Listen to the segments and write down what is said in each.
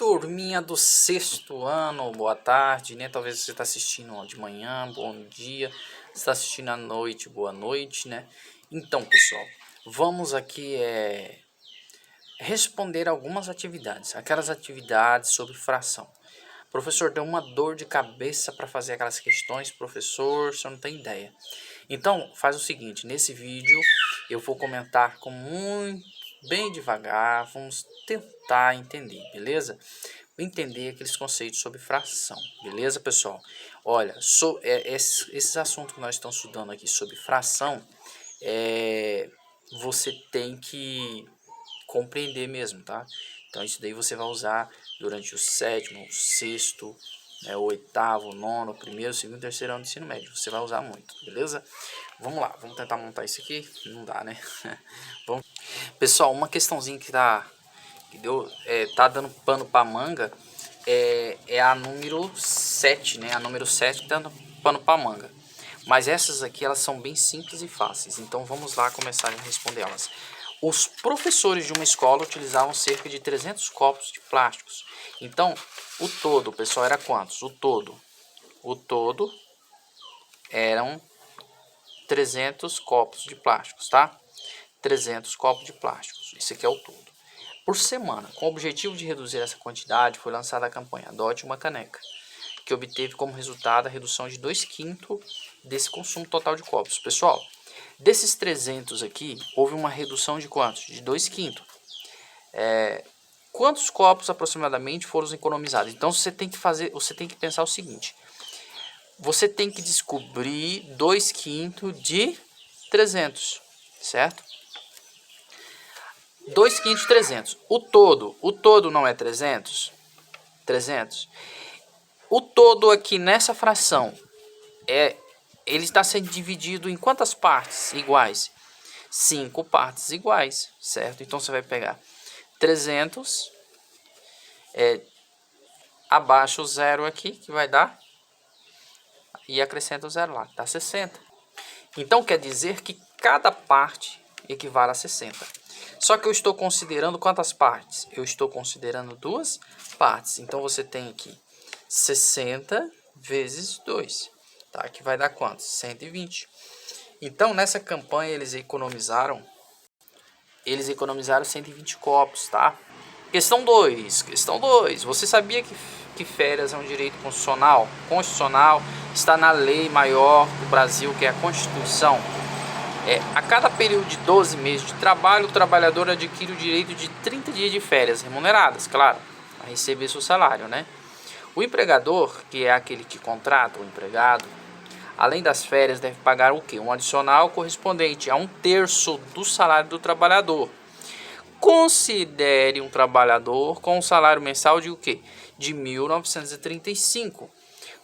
Turminha do sexto ano, boa tarde, né? Talvez você está assistindo de manhã, bom dia. Está assistindo à noite, boa noite, né? Então, pessoal, vamos aqui responder algumas atividades. Aquelas atividades sobre fração. Professor, deu uma dor de cabeça para fazer aquelas questões, professor, você não tem ideia. Então, faz o seguinte, nesse vídeo eu vou comentar com bem devagar, vamos tentar entender, beleza? Entender aqueles conceitos sobre fração, beleza, pessoal? Olha, esses assuntos que nós estamos estudando aqui sobre fração, você tem que compreender mesmo, tá? Então isso daí você vai usar durante o sétimo, o sexto, né, o oitavo, o nono, o primeiro, o segundo, o terceiro ano do ensino médio. Você vai usar muito, beleza? Vamos lá, vamos tentar montar isso aqui. Não dá, né? Vamos. Pessoal, uma questãozinha que tá dando pano pra manga é a número 7, né? A número 7 que tá dando pano pra manga. Mas essas aqui, elas são bem simples e fáceis. Então vamos lá começar a responder elas. Os professores de uma escola utilizavam cerca de 300 copos de plásticos. Então, o todo, pessoal, era quantos? O todo eram 300 copos de plásticos, tá? 300 copos de plásticos. Isso aqui é o todo. Por semana, com o objetivo de reduzir essa quantidade, foi lançada a campanha Adote uma Caneca, que obteve como resultado a redução de 2/5 desse consumo total de copos. Pessoal, desses 300 aqui, houve uma redução de quantos? De 2/5. Quantos copos aproximadamente foram economizados? Então você tem que pensar o seguinte: você tem que descobrir 2/5 de 300, certo? 2/5 de 300. O todo não é 300? 300. O todo aqui nessa fração ele está sendo dividido em quantas partes iguais? 5 partes iguais, certo? Então você vai pegar 300 abaixo o zero aqui, que vai dar, e acrescenta o zero lá, dá 60. Então quer dizer que cada parte equivale a 60. Só que eu estou considerando quantas partes? Eu estou considerando duas partes. Então você tem aqui 60 vezes 2, tá? Que vai dar quanto? 120. Então nessa campanha eles economizaram 120 copos, tá? Questão 2. Você sabia que férias é um direito constitucional? Constitucional, está na lei maior do Brasil, que é a Constituição. A cada período de 12 meses de trabalho, o trabalhador adquire o direito de 30 dias de férias remuneradas, claro, a receber seu salário, né? O empregador, que é aquele que contrata o empregado, além das férias, deve pagar o quê? Um adicional correspondente a 1/3 do salário do trabalhador. Considere um trabalhador com um salário mensal de o quê? De 1.935.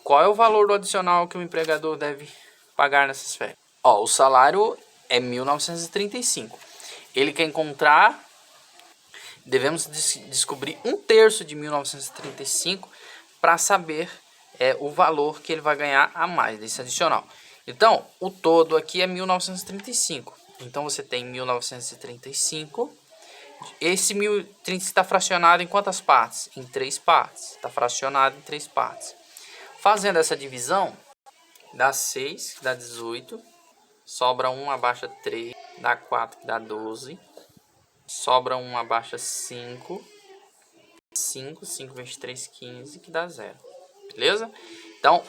Qual é o valor do adicional que o empregador deve pagar nessas férias? O salário é 1.935. Ele quer encontrar, devemos descobrir 1/3 de 1.935 para saber o valor que ele vai ganhar a mais desse adicional. Então, o todo aqui é 1.935. Então, você tem 1.935. Esse 1.030 está fracionado em quantas partes? Em 3 partes. Está fracionado em 3 partes. Fazendo essa divisão, dá 6, que dá 18. Sobra 1, abaixa 3, dá 4, que dá 12. Sobra 1, abaixa 5. 5 vezes 3, 15, que dá 0. Beleza? Então,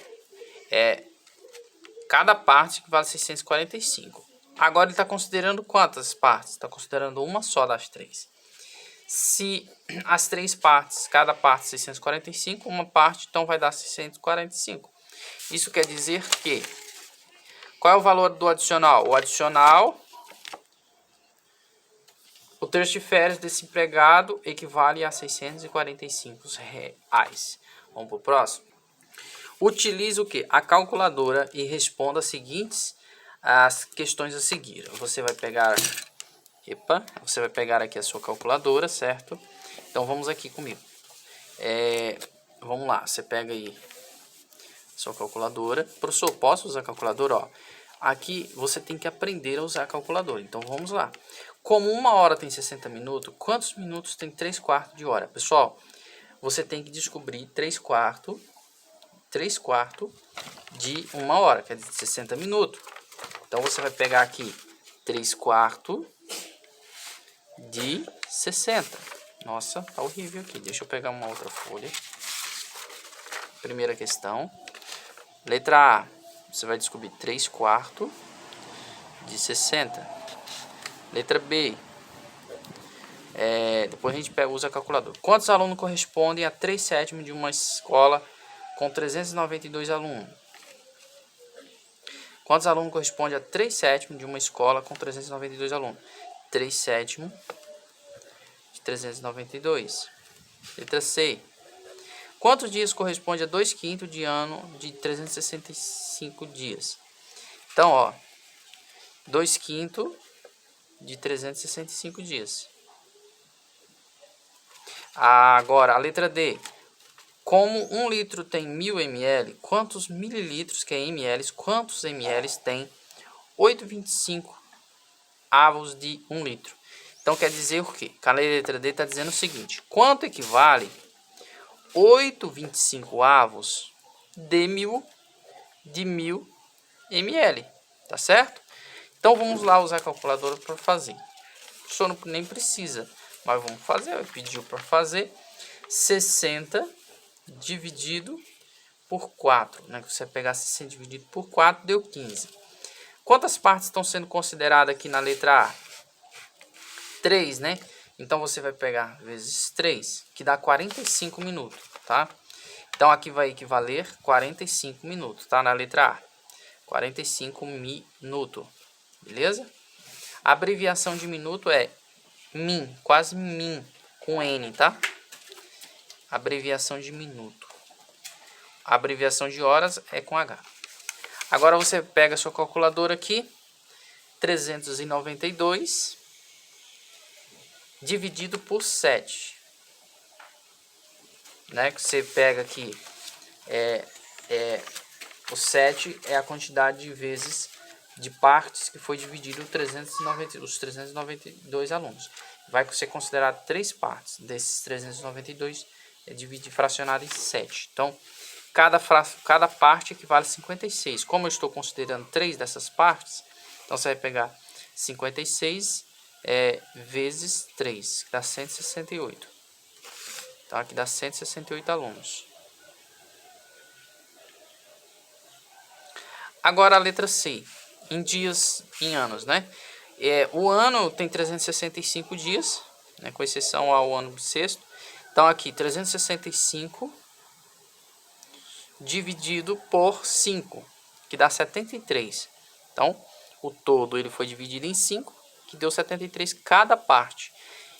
cada parte que vale 645. Agora ele está considerando quantas partes? Está considerando uma só das 3. Se as 3 partes, cada parte 645, uma parte então vai dar 645. Isso quer dizer que, qual é o valor do adicional? O adicional, o terço de férias desse empregado equivale a 645 reais. Vamos para o próximo? Utilize o que? A calculadora e responda as questões a seguir. Você vai pegar aqui a sua calculadora, certo? Então vamos aqui comigo. Vamos lá, você pega aí a sua calculadora. Professor, posso usar a calculadora? Aqui você tem que aprender a usar a calculadora. Então vamos lá. Como 1 hora tem 60 minutos, quantos minutos tem 3/4 de hora? Pessoal, você tem que descobrir 3/4 de 1 hora, que é de 60 minutos. Então você vai pegar aqui 3/4 de 60. Nossa, tá horrível aqui. Deixa eu pegar uma outra folha. Primeira questão. Letra A. Você vai descobrir 3/4 de 60. Letra B. Depois a gente usa a calculadora. Quantos alunos correspondem a 3/7 de uma escola com 392 alunos? Quantos alunos correspondem a 3/7 de uma escola com 392 alunos? 3/7 de 392. Letra C. Quantos dias corresponde a 2/5 de ano de 365 dias? Então, ó, 2/5 de 365 dias. Agora, a letra D. Como 1 litro tem 1000 ml, quantos mililitros, que é ml, quantos ml tem 8,25 avos de 1 litro? Então, quer dizer o quê? A letra D está dizendo o seguinte: quanto equivale 8,25 avos de 1000 ml, tá certo? Então, vamos lá usar a calculadora para fazer. O senhor nem precisa, mas vamos fazer. Ele pediu para fazer 60 dividido por 4, né? Se você pegar 60 dividido por 4, deu 15. Quantas partes estão sendo consideradas aqui na letra A? 3, né? Então, você vai pegar vezes 3, que dá 45 minutos, tá? Então, aqui vai equivaler 45 minutos, tá? Na letra A. 45 minutos, beleza? A abreviação de minuto é min, quase min, com N, tá? Abreviação de minuto. A abreviação de horas é com H. Agora você pega a sua calculadora aqui, 392 dividido por 7. Né? Que você pega aqui, o 7 é a quantidade de vezes de partes que foi dividido os 392 alunos. Vai ser considerado 3 partes. Desses 392 é dividido, fracionado em 7. Então, cada parte equivale a 56. Como eu estou considerando 3 dessas partes, então você vai pegar 56 vezes 3, que dá 168. Então, aqui dá 168 alunos. Agora a letra C, em dias, em anos, né? O ano tem 365 dias, né, com exceção ao ano bissexto. Então, aqui, 365 dividido por 5, que dá 73. Então, o todo ele foi dividido em 5, que deu 73 cada parte.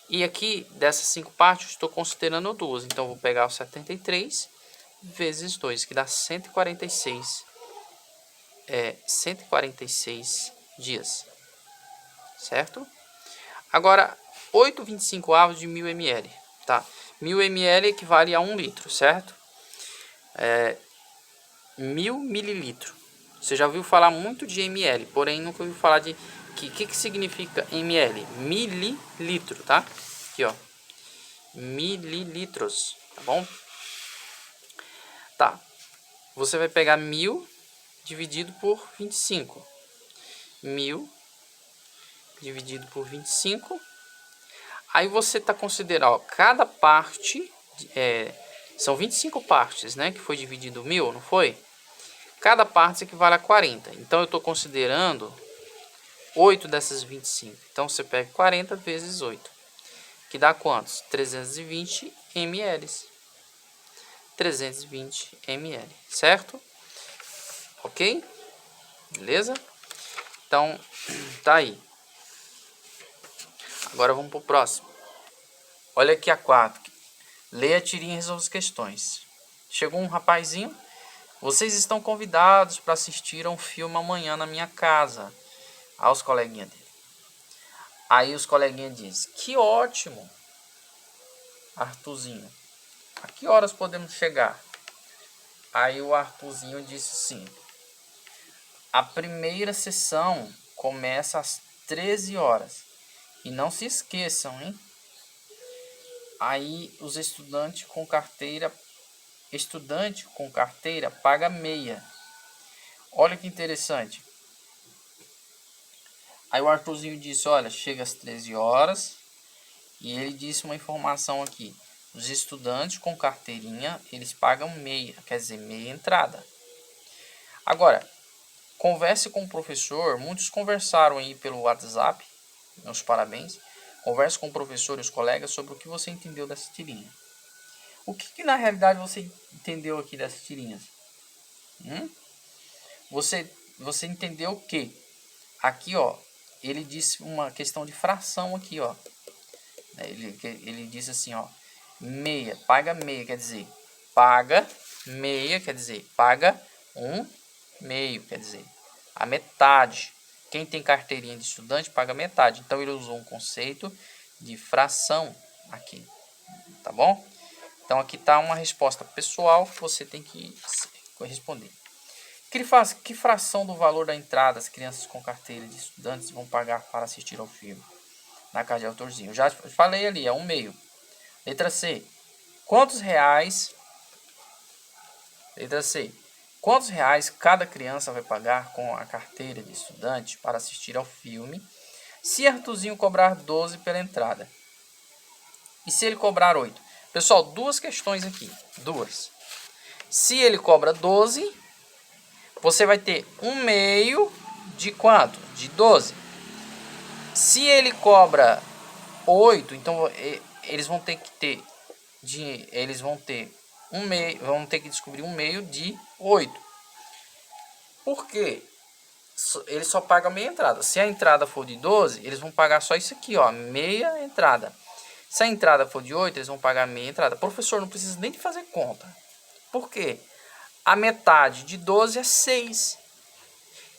E aqui, dessas 5 partes, eu estou considerando 2. Então, eu vou pegar o 73 vezes 2, que dá 146. 146 dias. Certo? Agora, 8,25 avos de 1000 ml. Tá? 1000 ml equivale a 1 litro, certo? 1000 mililitros. Você já ouviu falar muito de ml, porém nunca ouviu falar de... O que significa ml? Mililitro, tá? Aqui, ó. Mililitros, tá bom? Tá. Você vai pegar 1000 dividido por 25. 1000 dividido por 25. Aí você está considerando, ó, cada parte... são 25 partes, né? Que foi dividido 1000, não foi? Cada parte equivale a 40. Então, eu estou considerando 8 dessas 25. Então, você pega 40 vezes 8. Que dá quantos? 320 ml. 320 ml, certo? Ok? Beleza? Então, tá aí. Agora vamos para o próximo. Olha aqui a 4. Leia a tirinha e resolva as questões. Chegou um rapazinho. Vocês estão convidados para assistir a um filme amanhã na minha casa. Aos coleguinhas dele. Aí os coleguinhas dizem: que ótimo, Arthurzinho. A que horas podemos chegar? Aí o Arthurzinho disse assim: a primeira sessão começa às 13 horas. E não se esqueçam, hein? Aí os estudante com carteira paga meia. Olha que interessante. Aí o Arthurzinho disse, olha, chega às 13 horas. E ele disse uma informação aqui. Os estudantes com carteirinha, eles pagam meia, quer dizer, meia entrada. Agora, converse com o professor. Muitos conversaram aí pelo WhatsApp. Meus parabéns. Converse com o professor e os colegas sobre o que você entendeu dessa tirinha. O que na realidade você entendeu aqui dessas tirinhas? Você entendeu o que? Aqui, ó, ele disse uma questão de fração aqui, ó. Ele disse assim, ó, meia, paga meia, quer dizer, paga meia, quer dizer, paga um meio, quer dizer, a metade. Quem tem carteirinha de estudante paga metade. Então ele usou um conceito de fração aqui, tá bom? Então aqui tá uma resposta pessoal que você tem que corresponder. Que fração do valor da entrada as crianças com carteira de estudantes vão pagar para assistir ao filme? Na casa de autorzinho. Eu já falei ali, é um meio. Letra C. Quantos reais... Letra C. Quantos reais cada criança vai pagar com a carteira de estudante para assistir ao filme se Arthurzinho cobrar 12 pela entrada? E se ele cobrar 8? Pessoal, duas questões aqui. Duas. Se ele cobra 12, você vai ter um meio de quanto? De 12. Se ele cobra 8, então eles vão ter que ter vão ter que descobrir um meio de 8. Por quê? Ele só paga meia entrada. Se a entrada for de 12, eles vão pagar só isso aqui, ó, meia entrada. Se a entrada for de 8, eles vão pagar meia entrada. Professor, não precisa nem de fazer conta. Por quê? A metade de 12 é 6.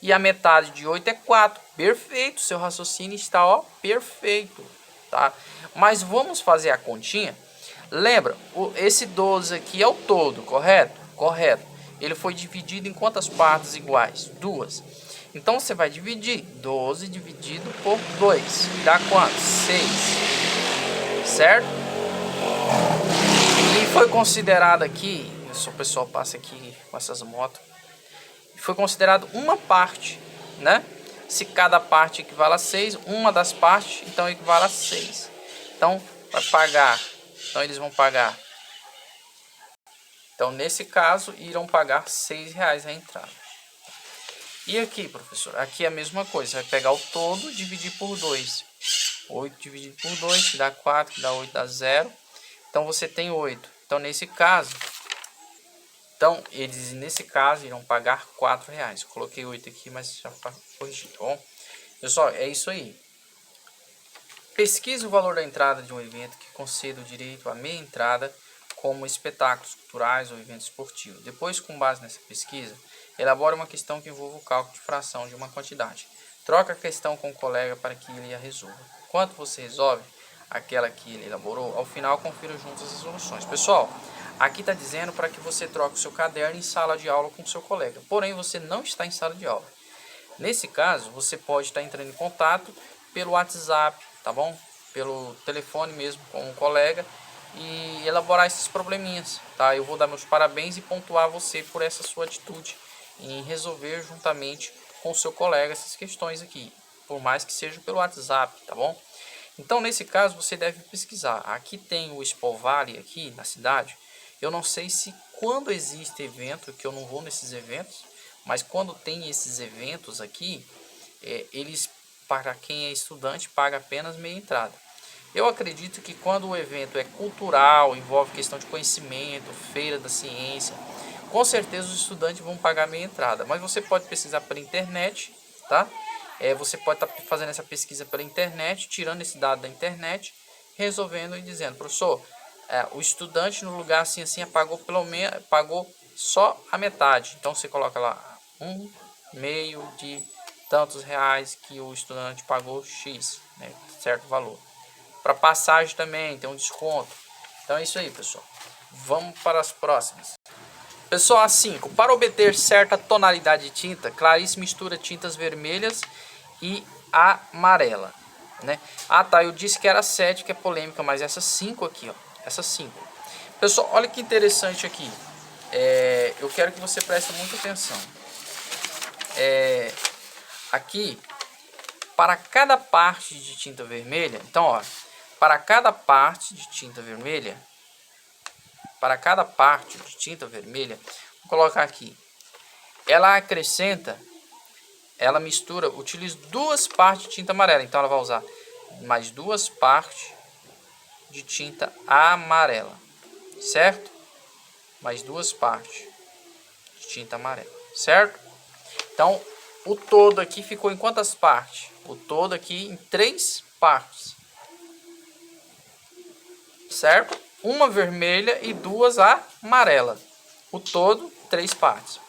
E a metade de 8 é 4. Perfeito, seu raciocínio está, ó, perfeito, tá? Mas vamos fazer a continha. Lembra, esse 12 aqui é o todo, correto? Correto. Ele foi dividido em quantas partes iguais? 2. Então você vai dividir 12 dividido por 2. Dá quanto? 6. Certo? E foi considerado aqui, se o pessoal passa aqui com essas motos, foi considerado uma parte, né? Se cada parte equivale a 6, uma das partes, então equivale a 6. Então, vai pagar. Então, eles vão pagar. Então, nesse caso, irão pagar R$6 a entrada. E aqui, professor? Aqui é a mesma coisa. Você vai pegar o todo e dividir por 2. 8 dividido por 2, que dá 4, que dá 8, dá 0. Então, você tem 8. Então, nesse caso... Então, eles nesse caso irão pagar R$4. Eu coloquei 8 aqui, mas já corrigi, tá bom? Pessoal, é isso aí. Pesquise o valor da entrada de um evento que conceda o direito à meia entrada, como espetáculos culturais ou eventos esportivos. Depois, com base nessa pesquisa, elabore uma questão que envolva o cálculo de fração de uma quantidade. Troque a questão com o colega para que ele a resolva. Enquanto você resolve aquela que ele elaborou, ao final confira juntas as soluções. Pessoal, aqui está dizendo para que você troque o seu caderno em sala de aula com o seu colega. Porém, você não está em sala de aula. Nesse caso, você pode estar entrando em contato pelo WhatsApp, tá bom? Pelo telefone mesmo com o colega e elaborar esses probleminhas, tá? Eu vou dar meus parabéns e pontuar você por essa sua atitude em resolver juntamente com o seu colega essas questões aqui, por mais que seja pelo WhatsApp, tá bom? Então, nesse caso, você deve pesquisar. Aqui tem o Expo Vale aqui na cidade. Eu não sei se quando existe evento, que eu não vou nesses eventos, mas quando tem esses eventos aqui, eles, para quem é estudante, paga apenas meia entrada. Eu acredito que quando o evento é cultural, envolve questão de conhecimento, feira da ciência, com certeza os estudantes vão pagar meia entrada. Mas você pode pesquisar pela internet, tá? Você pode estar fazendo essa pesquisa pela internet, tirando esse dado da internet, resolvendo e dizendo, professor, o estudante no lugar assim pagou só a metade. Então você coloca lá um meio de tantos reais que o estudante pagou X, né, certo valor. Para passagem também tem um desconto. Então é isso aí, pessoal. Vamos para as próximas. Pessoal, a 5. Para obter certa tonalidade de tinta, Clarice mistura tintas vermelhas e amarela, né? Ah, tá, eu disse que era 7, que é polêmica, mas essa 5 aqui, ó. essas 5. Pessoal, olha que interessante aqui. Eu quero que você preste muita atenção. Aqui, para cada parte de tinta vermelha, então, ó, para cada parte de tinta vermelha, vou colocar aqui, ela mistura, utiliza 2 partes de tinta amarela, então ela vai usar mais 2 partes de tinta amarela, certo? Mais 2 partes de tinta amarela, certo? Então, o todo aqui ficou em quantas partes? O todo aqui em 3 partes, certo? Uma vermelha e 2 amarelas. O todo, 3 partes.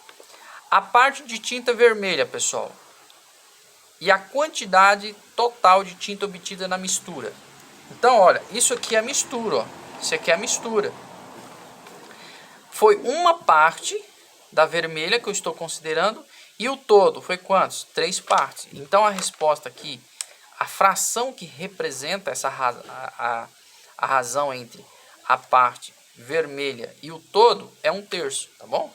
A parte de tinta vermelha, pessoal, e a quantidade total de tinta obtida na mistura. Então, olha, isso aqui é a mistura, ó. Isso aqui é a mistura. Foi uma parte da vermelha que eu estou considerando e o todo foi quantos? 3 partes. Então, a resposta aqui, a fração que representa a razão entre a parte vermelha e o todo é 1/3, tá bom?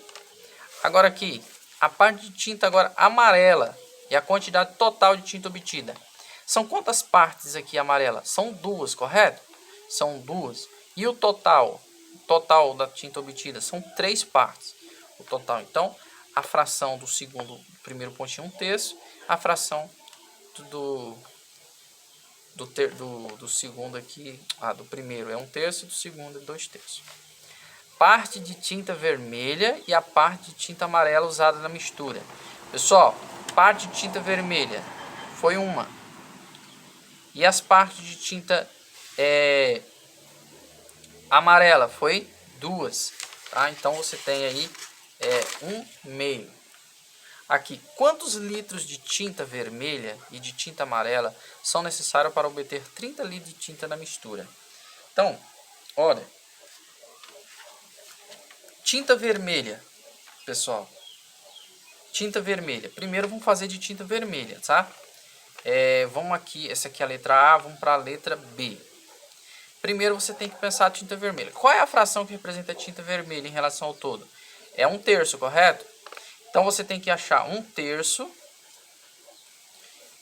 Agora aqui, a parte de tinta agora amarela e a quantidade total de tinta obtida. São quantas partes aqui amarela? São 2, correto? São 2. E o total da tinta obtida são 3 partes. O total, então, a fração do primeiro pontinho 1/3, a fração do segundo aqui, do primeiro é 1/3, do segundo é 2/3. Parte de tinta vermelha e a parte de tinta amarela usada na mistura. Pessoal, parte de tinta vermelha foi uma. E as partes de tinta amarela foi 2. Tá? Então você tem aí 1/2. Aqui, quantos litros de tinta vermelha e de tinta amarela são necessários para obter 30 litros de tinta na mistura? Então, olha, tinta vermelha, pessoal, tinta vermelha. Primeiro vamos fazer de tinta vermelha, tá? Vamos aqui, essa aqui é a letra A, vamos para a letra B. Primeiro você tem que pensar a tinta vermelha. Qual é a fração que representa a tinta vermelha em relação ao todo? É 1/3, correto? Então você tem que achar 1/3,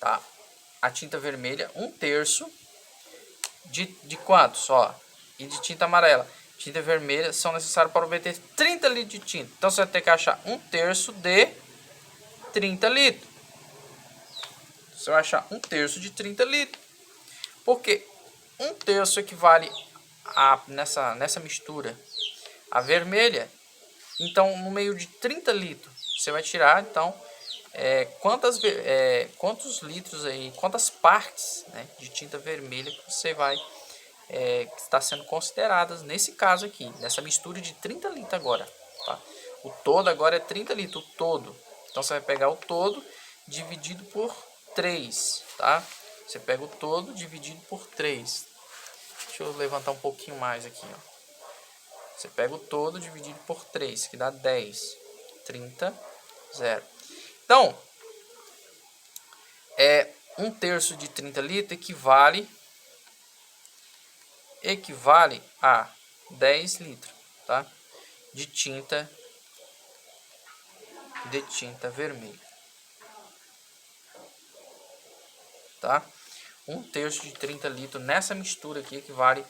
tá? A tinta vermelha, 1/3 de quanto só? E de tinta amarela. Tinta vermelha são necessários para obter 30 litros de tinta. Então você vai ter que achar 1/3 de 30 litros. Você vai achar 1/3 de 30 litros. Porque 1/3 equivale nessa mistura a vermelha. Então, no meio de 30 litros, você vai tirar, então, quantos litros aí, quantas partes, né, de tinta vermelha que você vai, que está sendo consideradas nesse caso aqui, nessa mistura de 30 litros agora, tá? O todo agora é 30 litros, o todo. Então, você vai pegar o todo dividido por 3, tá? Você pega o todo dividido por 3. Deixa eu levantar um pouquinho mais aqui, ó. Você pega o todo dividido por 3, que dá 10. 30, 0. Então, 1/3 de 30 litros equivale a 10 litros, tá? De tinta vermelha. Tá? 1/3 de 30 litros nessa mistura aqui equivale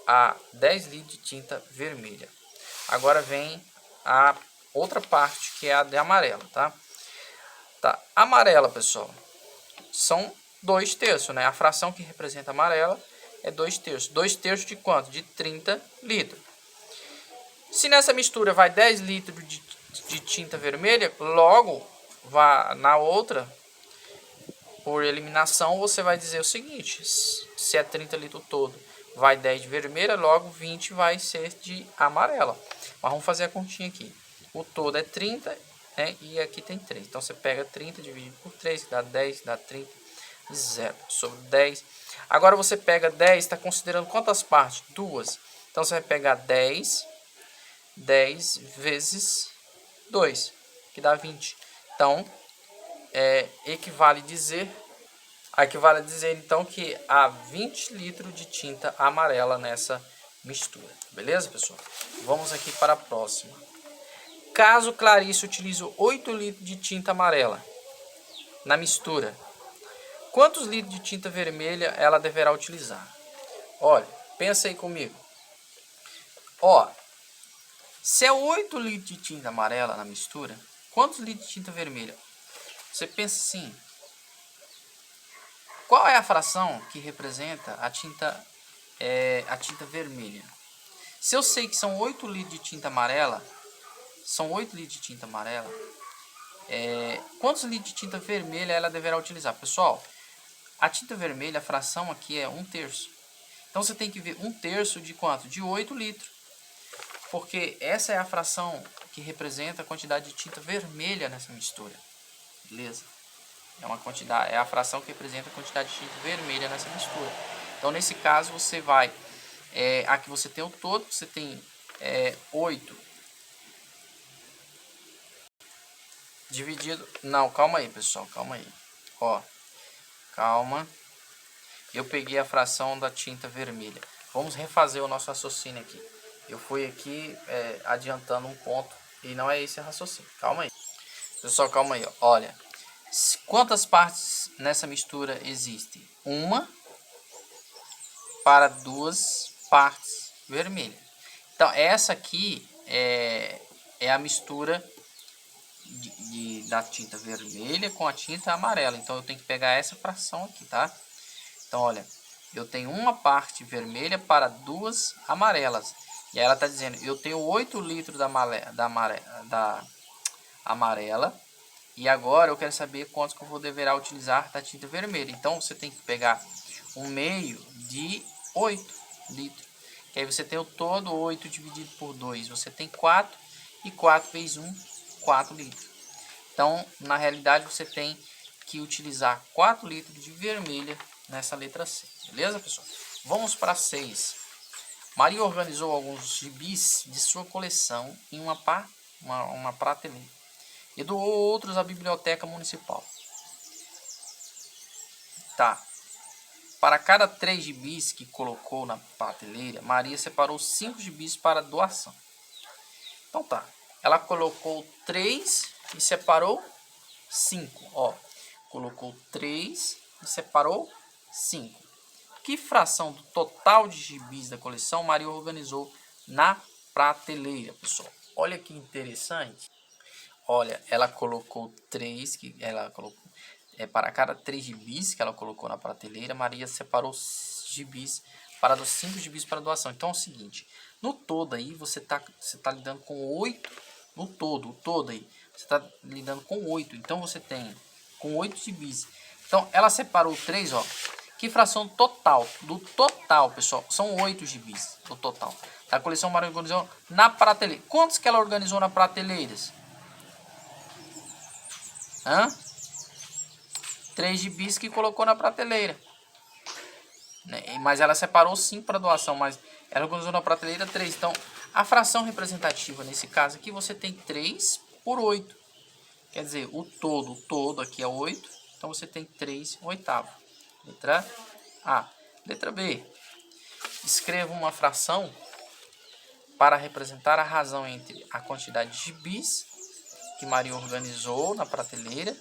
a 10 litros de tinta vermelha. Agora vem a outra parte, que é a de amarela, tá? Tá, amarela, pessoal, são 2/3, né? A fração que representa a amarela é 2/3. 2/3 de quanto? De 30 litros. Se nessa mistura vai 10 litros de tinta vermelha, logo na outra, por eliminação, você vai dizer o seguinte: se é 30 litros todo, vai 10 de vermelha, logo 20 vai ser de amarela. Mas vamos fazer a continha aqui. O todo é 30, né? E aqui tem 3. Então você pega 30 dividido por 3, que dá 10, dá 30, 0 sobre 10. Agora você pega 10, está considerando quantas partes? 2. Então você vai pegar 10 vezes 2, que dá 20. Então, equivale a dizer então que há 20 litros de tinta amarela nessa mistura. Beleza, pessoal? Vamos aqui para a próxima. Caso Clarice utilize 8 litros de tinta amarela na mistura, quantos litros de tinta vermelha ela deverá utilizar? Olha, pensa aí comigo. Ó, se é 8 litros de tinta amarela na mistura, quantos litros de tinta vermelha? Você pensa assim, qual é a fração que representa a tinta vermelha? Se eu sei que são 8 litros de tinta amarela, quantos litros de tinta vermelha ela deverá utilizar? Pessoal, a tinta vermelha, a fração aqui é 1/3. Então você tem que ver 1/3 de quanto? De 8 litros. Porque essa é a fração que representa a quantidade de tinta vermelha nessa mistura. Beleza? É a fração que representa a quantidade de tinta vermelha nessa mistura. Então nesse caso você vai, aqui você tem o todo, você tem 8 dividido, não, calma aí pessoal, calma aí, ó, calma, eu peguei a fração da tinta vermelha, vamos refazer o nosso raciocínio aqui, eu fui aqui adiantando um ponto e não é esse raciocínio, calma aí, pessoal, calma aí, ó. Olha, quantas partes nessa mistura existem? Uma para 2 partes vermelhas, então essa aqui é a mistura da tinta vermelha com a tinta amarela. Então eu tenho que pegar essa fração aqui, tá? Então olha, eu tenho uma parte vermelha para 2 amarelas. E aí ela está dizendo, eu tenho 8 litros da amarela. E agora eu quero saber quantos que eu deverá utilizar da tinta vermelha. Então você tem que pegar 1/2 de 8 litros. Que aí você tem o todo, 8 dividido por 2. Você tem 4. E 4 vezes 1, 4 litros. Então, na realidade, você tem que utilizar 4 litros de vermelha nessa letra C. Beleza, pessoal? Vamos para 6. Maria organizou alguns gibis de sua coleção em uma prateleira e doou outros à biblioteca municipal. Tá. Para cada 3 gibis que colocou na prateleira, Maria separou 5 gibis para doação. Então tá. Ela colocou 3 e separou 5. Ó, colocou 3 e separou 5. Que fração do total de gibis da coleção Maria organizou na prateleira, pessoal? Olha que interessante. Olha, ela colocou 3, para cada 3 gibis que ela colocou na prateleira, Maria separou gibis para 5 gibis para doação. Então é o seguinte, no todo aí você tá lidando com 8. No todo, o todo aí, você está lidando com 8. Então você tem com 8 gibis. Então ela separou 3, ó. Que fração total? Do total, pessoal, são 8 gibis do total. A coleção Maria organizou na prateleira. Quantos que ela organizou na prateleiras? 3 gibis que colocou na prateleira. Mas ela separou 5 para doação, mas ela organizou na prateleira 3. Então, a fração representativa nesse caso aqui, você tem 3 por 8. Quer dizer, o todo aqui é 8. Então, você tem 3 oitavos. Letra A. Letra B. Escreva uma fração para representar a razão entre a quantidade de gibis que Maria organizou na prateleira